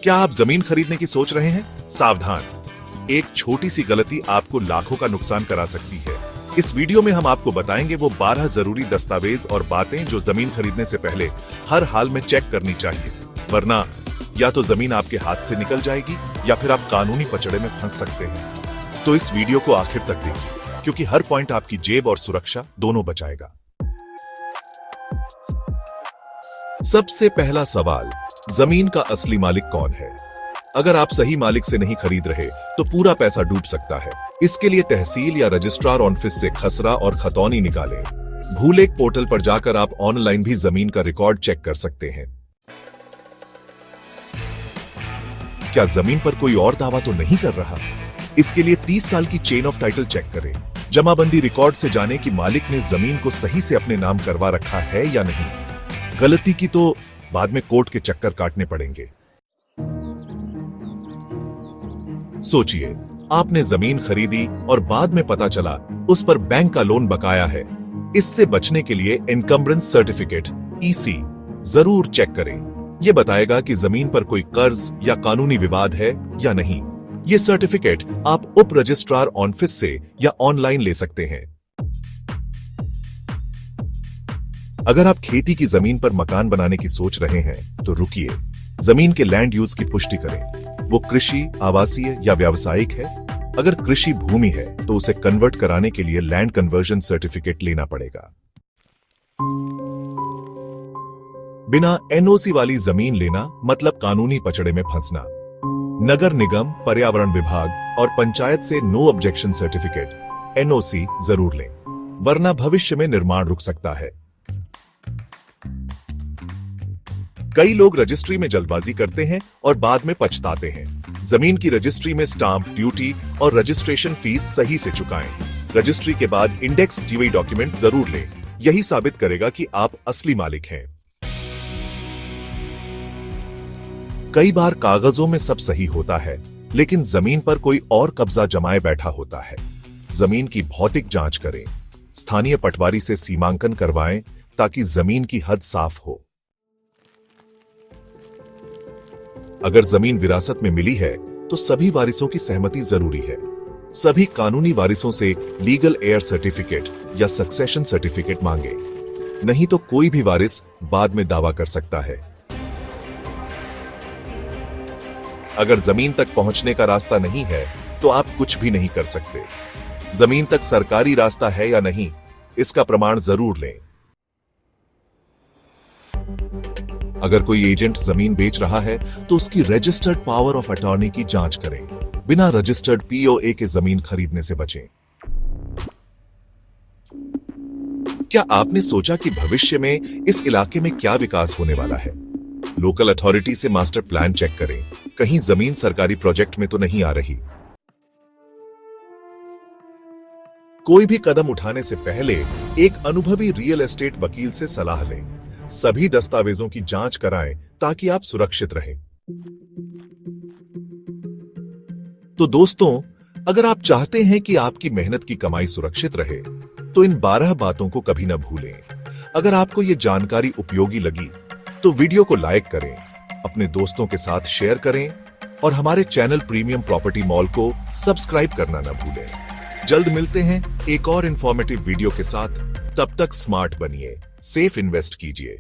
क्या आप जमीन खरीदने की सोच रहे हैं? सावधान, एक छोटी सी गलती आपको लाखों का नुकसान करा सकती है। इस वीडियो में हम आपको बताएंगे वो 12 जरूरी दस्तावेज और बातें जो जमीन खरीदने से पहले हर हाल में चेक करनी चाहिए, वरना या तो जमीन आपके हाथ से निकल जाएगी या फिर आप कानूनी पचड़े में फंस सकते हैं। तो इस वीडियो को आखिर तक देखिए, क्योंकि हर पॉइंट आपकी जेब और सुरक्षा दोनों बचाएगा। सबसे पहला सवाल, जमीन का असली मालिक कौन है? अगर आप सही मालिक से नहीं खरीद रहे तो पूरा पैसा डूब सकता है। इसके लिए तहसील या रजिस्ट्रार ऑफिस से खसरा और खतौनी निकालें। भूलेख पोर्टल पर जाकर आप ऑनलाइन भी जमीन का रिकॉर्ड चेक कर सकते हैं। क्या जमीन पर कोई और दावा तो नहीं कर रहा? इसके लिए 30 साल की चेन ऑफ टाइटल चेक करें। जमाबंदी रिकॉर्ड से जाने कि मालिक ने जमीन को सही से अपने नाम करवा रखा है या नहीं। गलती की तो बाद में कोर्ट के चक्कर काटने पड़ेंगे। सोचिए, आपने जमीन खरीदी और बाद में पता चला उस पर बैंक का लोन बकाया है। इससे बचने के लिए एनकम्बरेंस सर्टिफिकेट (EC) जरूर चेक करें। यह बताएगा कि जमीन पर कोई कर्ज या कानूनी विवाद है या नहीं। यह सर्टिफिकेट आप उप रजिस्ट्रार ऑफिस से या ऑनलाइन ले सकते हैं। अगर आप खेती की जमीन पर मकान बनाने की सोच रहे हैं तो रुकिए, जमीन के लैंड यूज की पुष्टि करें। वो कृषि, आवासीय या व्यावसायिक है। अगर कृषि भूमि है तो उसे कन्वर्ट कराने के लिए लैंड कन्वर्जन सर्टिफिकेट लेना पड़ेगा। बिना NOC वाली जमीन लेना मतलब कानूनी पचड़े में फंसना। नगर निगम, पर्यावरण विभाग और पंचायत से नो ऑब्जेक्शन सर्टिफिकेट (NOC) जरूर लें, वरना भविष्य में निर्माण रुक सकता है। कई लोग रजिस्ट्री में जल्दबाजी करते हैं और बाद में पछताते हैं। जमीन की रजिस्ट्री में स्टाम्प ड्यूटी और रजिस्ट्रेशन फीस सही से चुकाएं। रजिस्ट्री के बाद इंडेक्स DI डॉक्यूमेंट जरूर लें। यही साबित करेगा कि आप असली मालिक हैं। कई बार कागजों में सब सही होता है, लेकिन जमीन पर कोई और कब्जा जमाए बैठा होता है। जमीन की भौतिक जांच करें। स्थानीय पटवारी से सीमांकन करवाएं ताकि जमीन की हद साफ हो। अगर जमीन विरासत में मिली है तो सभी वारिसों की सहमति जरूरी है। सभी कानूनी वारिसों से लीगल एयर सर्टिफिकेट या सक्सेशन सर्टिफिकेट मांगे, नहीं तो कोई भी वारिस बाद में दावा कर सकता है। अगर जमीन तक पहुंचने का रास्ता नहीं है तो आप कुछ भी नहीं कर सकते। जमीन तक सरकारी रास्ता है या नहीं, इसका प्रमाण जरूर लें। अगर कोई एजेंट जमीन बेच रहा है तो उसकी रजिस्टर्ड पावर ऑफ अटॉर्नी की जांच करें। बिना रजिस्टर्ड POA के जमीन खरीदने से बचें। क्या आपने सोचा कि भविष्य में इस इलाके में क्या विकास होने वाला है? लोकल अथॉरिटी से मास्टर प्लान चेक करें। कहीं जमीन सरकारी प्रोजेक्ट में तो नहीं आ रही। कोई भी कदम उठाने से पहले एक अनुभवी रियल एस्टेट वकील से सलाह लें। सभी दस्तावेजों की जांच कराएं ताकि आप सुरक्षित रहें। तो दोस्तों, अगर आप चाहते हैं कि आपकी मेहनत की कमाई सुरक्षित रहे तो इन 12 बातों को कभी न भूलें। अगर आपको यह जानकारी उपयोगी लगी तो वीडियो को लाइक करें, अपने दोस्तों के साथ शेयर करें और हमारे चैनल प्रीमियम प्रॉपर्टी मॉल को सब्सक्राइब करना न भूलें। जल्द मिलते हैं एक और इंफॉर्मेटिव वीडियो के साथ। तब तक स्मार्ट बनिए, सेफ इन्वेस्ट कीजिए।